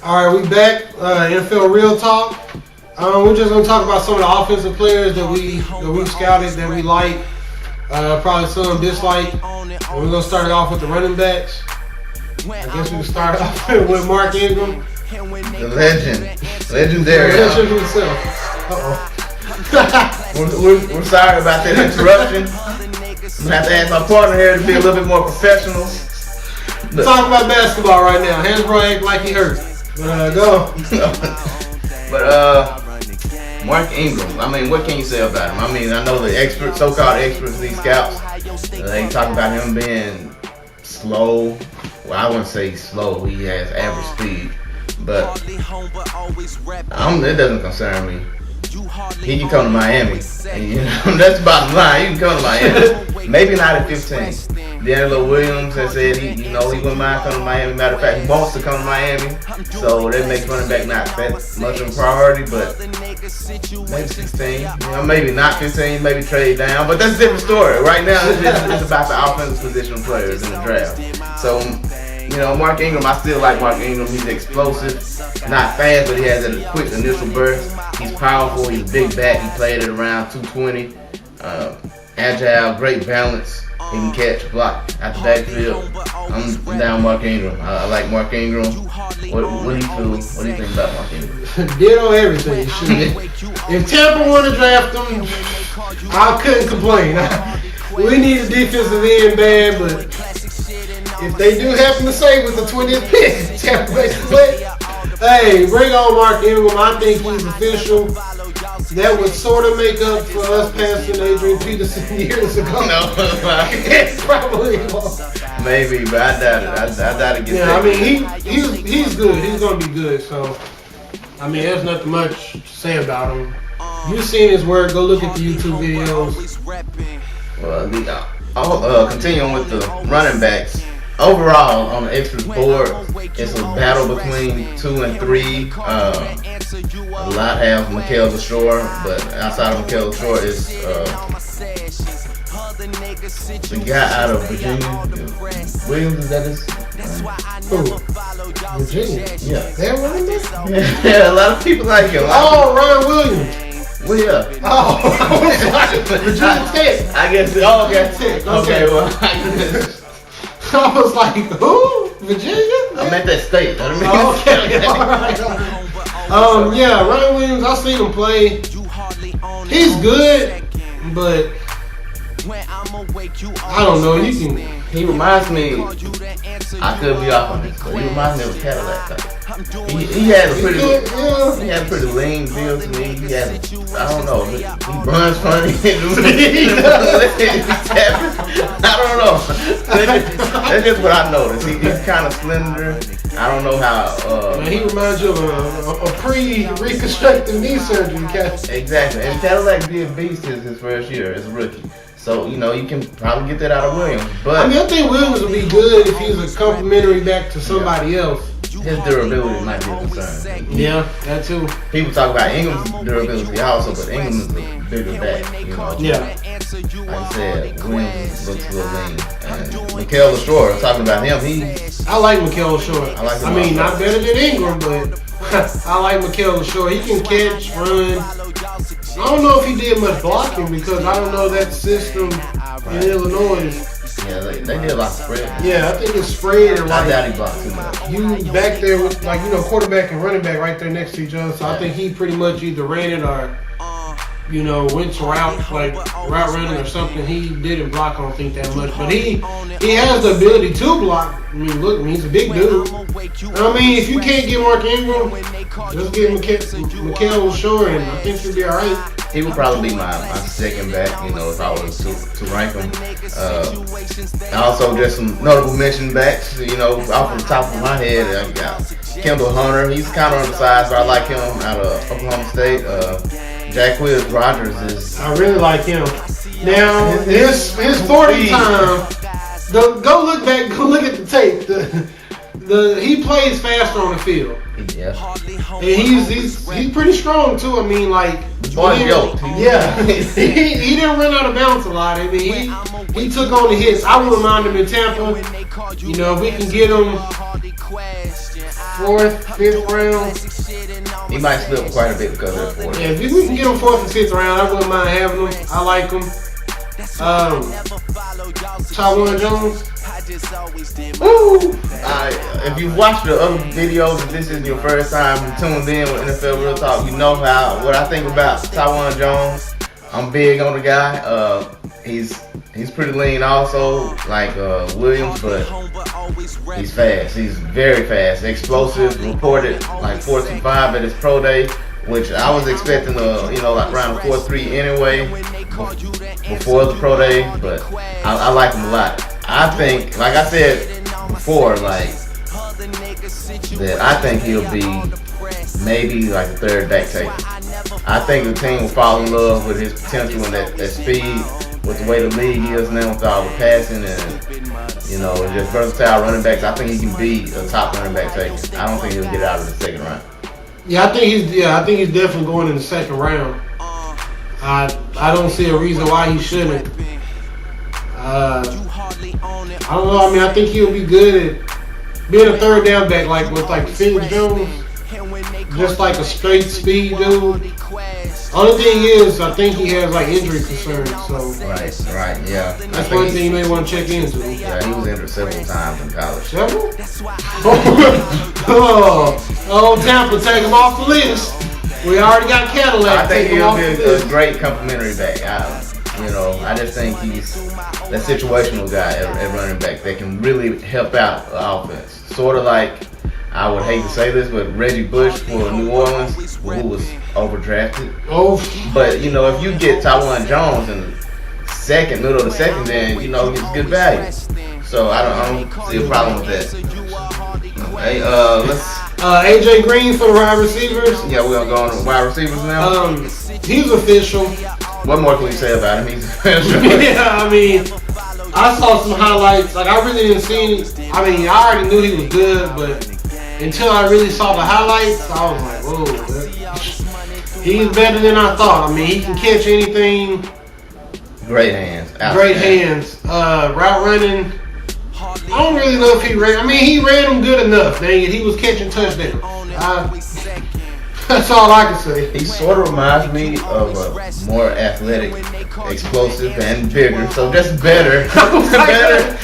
All right, we back. NFL Real Talk. We're just gonna talk about some of the offensive players that we scouted that we like. Probably some dislike. And we're gonna start it off with the running backs. I guess we can start off with Mark Ingram. The legendary. Legend himself. We're sorry about that interruption. I'm gonna have to ask my partner here to be a little bit more professional. Talking about basketball right now. Hansbrough act like he hurt. Go. But Mark Ingram. I mean, what can you say about him? I mean, I know the experts, so-called experts, these scouts, they talk about him being slow. Well, I wouldn't say slow. He has average speed, but it doesn't concern me. He can come to Miami. And, that's the bottom line. He can come to Miami. Maybe not at 15. D'Angelo Williams has said he wouldn't mind coming to Miami. Matter of fact, he wants to come to Miami. So that makes running back not that much of a priority, but maybe 16. Maybe not 15, maybe trade down. But that's a different story. Right now, it's about the offensive position players in the draft. So, Mark Ingram, I still like Mark Ingram. He's explosive, not fast, but he has a quick initial burst. He's powerful. He's a big back. He played at around 220. Agile, great balance. He can catch, block out the backfield. I'm down Mark Ingram. I like Mark Ingram. What do you feel? What do you think about Mark Ingram? Ditto everything. If Tampa want to draft him, I couldn't complain. We need a defensive end bad, but if they do happen to say with the 20th pick, Tampa Bay select, hey, bring on Mark Ingram. I think he's official. That would sort of make up for us passing Adrian Peterson years ago. No, it probably won't. Maybe, but I doubt it. I doubt it gets I mean, he's good. He's going to be good. So, I mean, there's nothing much to say about him. You've seen his work. Go look at the YouTube videos. Well, continuing with the running backs. Overall, on the extras board, it's a battle between 2 and 3. A lot have Mikel Leshore, but outside of Mikel Leshore is the guy out of Virginia. Williams, is that his? Who? Virginia? Yeah. That running back? Yeah, a lot of people like him. Oh, Ryan Williams. Well, yeah. Oh, I was like, Virginia Tech. I guess. Oh, okay. Tech. Okay, well. I was like, who? Virginia? I meant that state. I mean, okay. All right. Yeah, Ryan Williams, I've seen him play. He's good, but I don't know. He reminds me. I could be off on this, but he reminds me of a Cadillac type. He had a pretty lean build to me. He had, I don't know, he runs funny. I don't know. That's just what I noticed. He's kind of slender. I don't know how. He reminds you of a pre-reconstructive knee surgery cat. Exactly. And Cadillac did beast his first year as a rookie. So, you can probably get that out of Williams. But I mean, I think Williams would be good if he's a complimentary back to somebody else. His durability might be a concern. Yeah, that too. People talk about Ingram's durability also, but Ingram is a bigger back, Yeah. Like I said, Williams looks a little lean. And Mikel Leshore, I'm talking about him, I like Mikel Leshore. I mean, not better than Ingram, but I like Mikel Leshore. He can catch, run. I don't know if he did much blocking because I don't know that system in Illinois. Yeah, they did a lot of spread. Yeah, I think it's spread and I doubt he blocked too much. You back there with quarterback and running back right there next to each other. So I think he pretty much either ran it or went to route running or something. He didn't block, I don't think that much, but he has the ability to block. I mean, look, he's a big dude. I mean, if you can't get Mark Ingram, just get Mikel Leshore, and I think you'll be all right. He would probably be my second back, if I was to rank him. Also, just some notable mention backs, off the top of my head, I got Kendall Hunter. He's kind of undersized, but I like him out of Oklahoma State. Jacquizz Rodgers is. I really like him. Now, his 40 time, go look at the tape. He plays faster on the field. Yeah. And he's pretty strong too. I mean, like, boy, yoked. Yeah. he didn't run out of bounds a lot. I mean, he took on the hits. I wouldn't mind him in Tampa. If we can get him 4th, 5th round. He might slip quite a bit because of that 4th. Yeah, if we can get him 4th and 5th round, I wouldn't mind having him. I like him. Tywan Jones. Woo! If you've watched the other videos, if this is your first time tuned in with NFL Real Talk, you know what I think about Tywan Jones. I'm big on the guy. He's pretty lean also, like Williams, but he's fast. He's very fast, explosive. Reported like 4.25 at his pro day, which I was expecting like around 4.3 anyway before the pro day, but I like him a lot. I think, like I said before, like that I think he'll be maybe like a third back taker. I think the team will fall in love with his potential and that speed, with the way the league is now, with all the passing and just versatile running backs. I think he can be a top running back taker. I don't think he'll get out of the second round. Yeah, I think he's definitely going in the second round. I don't see a reason why he shouldn't. I don't know. I mean, I think he'll be good at being a third down back, like with like Felix Jones, just like a straight speed dude. Only thing is, I think he has like injury concerns. So right, yeah. That's one thing you may want to check into. Yeah, he was injured several times in college. Several? Oh, Tampa, take him off the list. We already got Cadillac. I think he'll be a great complimentary back. I just think he's that situational guy at running back that can really help out the offense. Sort of like, I would hate to say this, but Reggie Bush for New Orleans, who was overdrafted. Oh. But, if you get Tywan Jones in the middle of the second, then, it's good value. So I don't see a problem with that. Hey, AJ Green for the wide receivers. Yeah, we're going to go on to wide receivers now. He's official. What more can we say about him? He's official. Yeah, I mean, I saw some highlights. Like, I really didn't see. I mean, I already knew he was good, but until I really saw the highlights, I was like, whoa, he's better than I thought. I mean, he can catch anything. Great hands. Great hands. Route running. I don't really know if he ran. I mean, he ran them good enough. Dang it, he was catching touchdowns. That's all I can say. He sort of reminds me of a more athletic, explosive, and bigger. So just better. Better.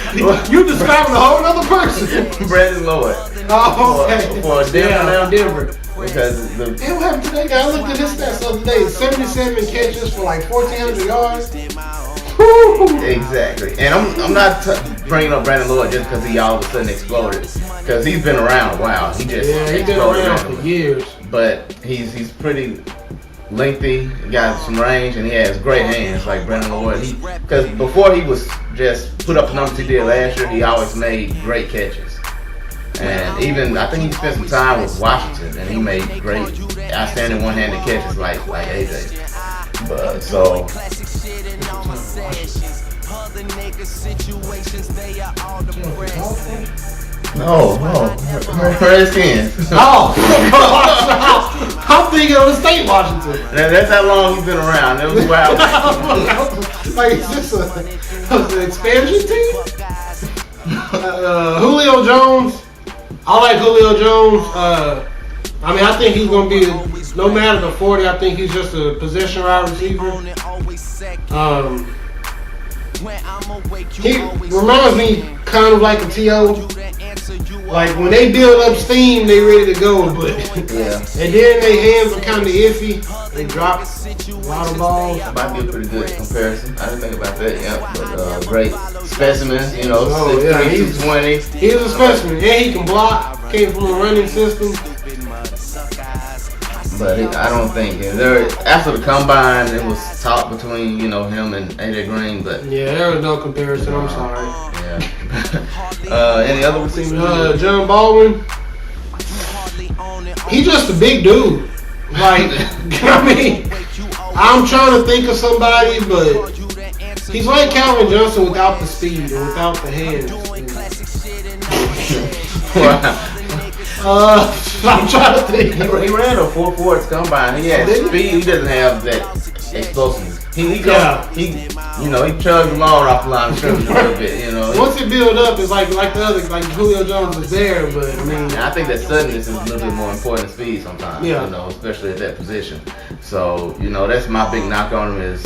You describing a whole other person. Brandon Lloyd. Oh, okay. For Denver now. Denver. Because what happened to that guy? I looked at his stats the other day. 77 catches for like 1,400 yards. Exactly. And I'm not bringing up Brandon Lloyd just because he all of a sudden exploded. Because he's been around a while. He's been around for years. But he's pretty lengthy, got some range, and he has great hands like Brandon Lloyd. Because before he was just put up the numbers he did last year, he always made great catches. And even, I think he spent some time with Washington, and he made great, outstanding one-handed catches like AJ. But so. No, Redskins. Oh, I'm thinking of the state Washington. That's how long he's been around. That was wild. Like, is this an expansion team? Julio Jones. I like Julio Jones. I mean, I think he's going to be, no matter the 40, I think he's just a possession wide receiver. He reminds me kind of like a T.O. Like, when they build up steam, they ready to go, but yeah. And then their hands are kind of iffy. They drop a lot of balls. That might be a pretty good comparison. I didn't think about that, yeah. But great specimens, 6'3", 220. He's a specimen. And he can block. Came from a running system. But I don't think after the combine, it was talk between him and AJ Green, but yeah, there was no comparison. I'm sorry. Yeah. Any other receivers? John Baldwin. He's just a big dude. Like, I mean, I'm trying to think of somebody, but he's like Calvin Johnson without the speed and without the hands. Wow. I'm trying to think. He ran a 4.4 combine. He had speed. He doesn't have that explosiveness. He chugs the ball off the line of scrimmage a little bit. once it build up, it's like the other, like Julio Jones is there, but I mean, and I think that suddenness is a little bit more important than speed sometimes. Yeah. You know, especially at that position. So you know, that's my big knock on him is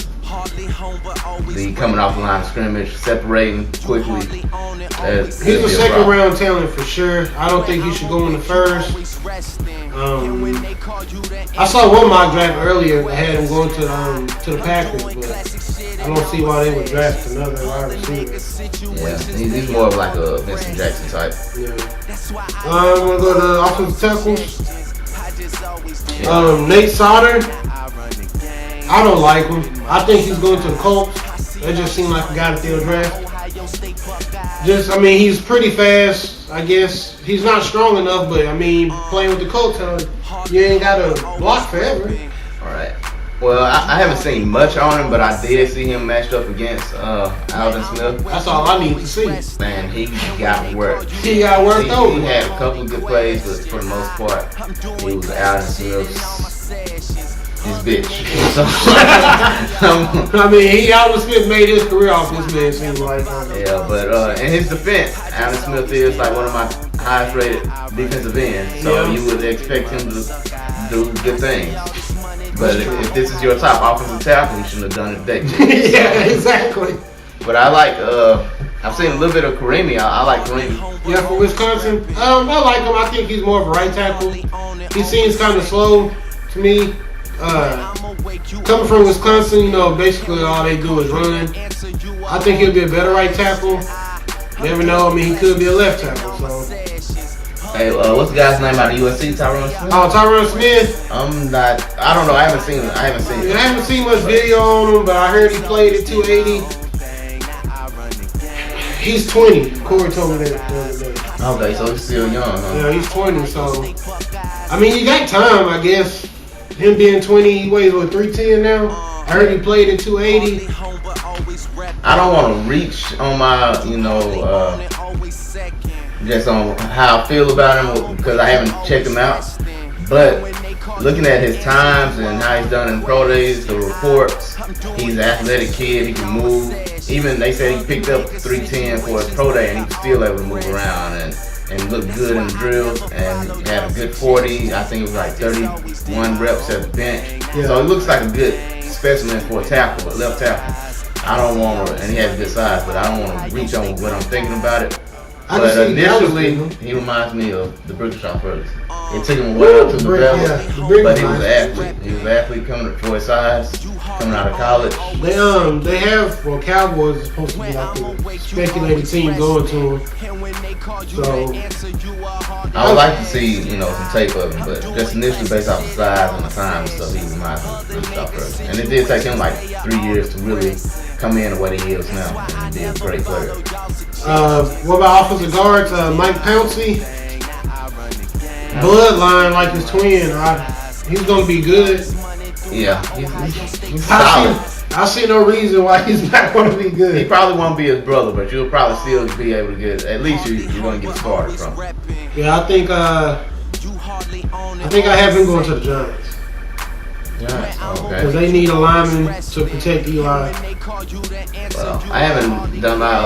the coming off the line of scrimmage, separating quickly. He's a second round talent for sure. I don't think he should go in the first. I saw one mock draft earlier that had him going to the Packers, but I don't see why they would draft another wide receiver. Yeah, he's more of like a Vincent Jackson type. Yeah. I'm gonna go to offensive tackles. Nate Sauter. I don't like him. I think he's going to the Colts. That just seemed like a guy that they'll draft. I mean, he's pretty fast, I guess. He's not strong enough, but I mean, playing with the Colts, you ain't got to block forever. All right. Well, I haven't seen much on him, but I did see him matched up against Alvin Smith. That's all I need to see. Man, he got worked. He got worked over. He had a couple of good plays, but for the most part, he was Alvin Smith's his bitch. So, I mean, Alvin Smith made his career off this man, seems like. Yeah, but in his defense, Alvin Smith is like one of my highest rated defensive ends, so you would expect him to do good things. But if this is your top offensive tackle, you shouldn't have done it today. Yeah, exactly. But I like, I've seen a little bit of Karimi. I like Karimi. Yeah, for Wisconsin. I like him. I think he's more of a right tackle. He seems kind of slow to me. Coming from Wisconsin, you know, basically all they do is run. I think he'll be a better right tackle. Never know. I mean, he could be a left tackle. So. Hey, what's the guy's name out of USC? Tyron Smith. Oh, Tyron Smith. I don't know. I haven't seen him. I haven't seen much video on him, but I heard he played at 280. He's 20. Corey told me that the other day. Okay, so he's still young, huh? Yeah, he's 20. So, I mean, you got time, I guess. Him being 20, he weighs, 310 now? I heard he played at 280. I don't want to reach on my, just on how I feel about him because I haven't checked him out. But looking at his times and how he's done in pro days, the reports, he's an athletic kid, he can move. Even they said he picked up 310 for his pro day and he was still able to move around and look good in the drills and he had a good 40. I think it was like 31 reps at the bench. Yeah. So it looks like a good specimen for a tackle, a left tackle. I don't want to, and he has a good size, but I don't want to reach on what I'm thinking about it. But initially, he reminds me of the Brickenshaw brothers. It took him a while to develop, but he was an athlete. He was an athlete coming up for his size, coming out of college. They have Cowboys is supposed to be like the speculated team going to him. So I would like to see, some tape of him, but just initially based off the size and the time and stuff, he reminds me of Brickenshaw brothers. And it did take him like 3 years to really come in the way he is now and be a great player. What about offensive guards? Mike Pouncey, bloodline like his twin. He's gonna be good. Yeah, he's solid. I see no reason why he's not gonna be good. He probably won't be his brother, but you'll probably still be able to get. At least you're gonna get started from. Yeah, I think I have him going to the Giants. Yeah, okay. Because they need a lineman to protect Eli. Well, I haven't done my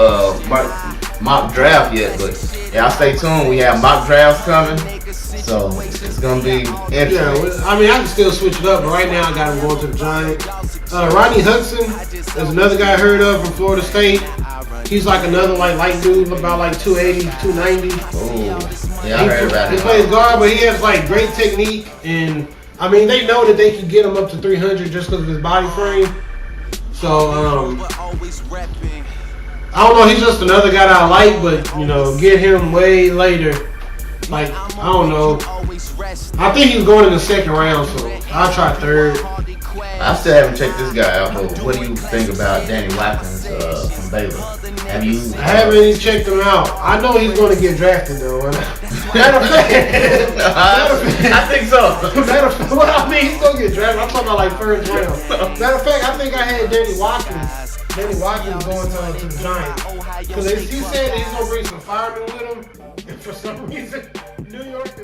mock draft yet, but y'all stay tuned. We have mock drafts coming, so it's gonna be interesting. Yeah, I mean, I can still switch it up, but right now I got him going to the Giants. Rodney Hudson is another guy I heard of from Florida State. He's like another light dude, about like 280, 290. Oh, yeah, I heard about him. He plays guard, but he has like great technique and. I mean, they know that they can get him up to 300 just because of his body frame. So, I don't know. He's just another guy that I like, but, get him way later. Like, I don't know. I think he's going in the second round, so I'll try third. I still haven't checked this guy out, but what do you think about Danny Watkins from Baylor? I haven't even checked him out. I know he's going to get drafted, though. Matter of fact, I think so. He's going to get drafted. I'm talking about like first round. Matter of fact, I think I had Danny Watkins going to the Giants. Because he said he's going to bring some firemen with him. And for some reason, New York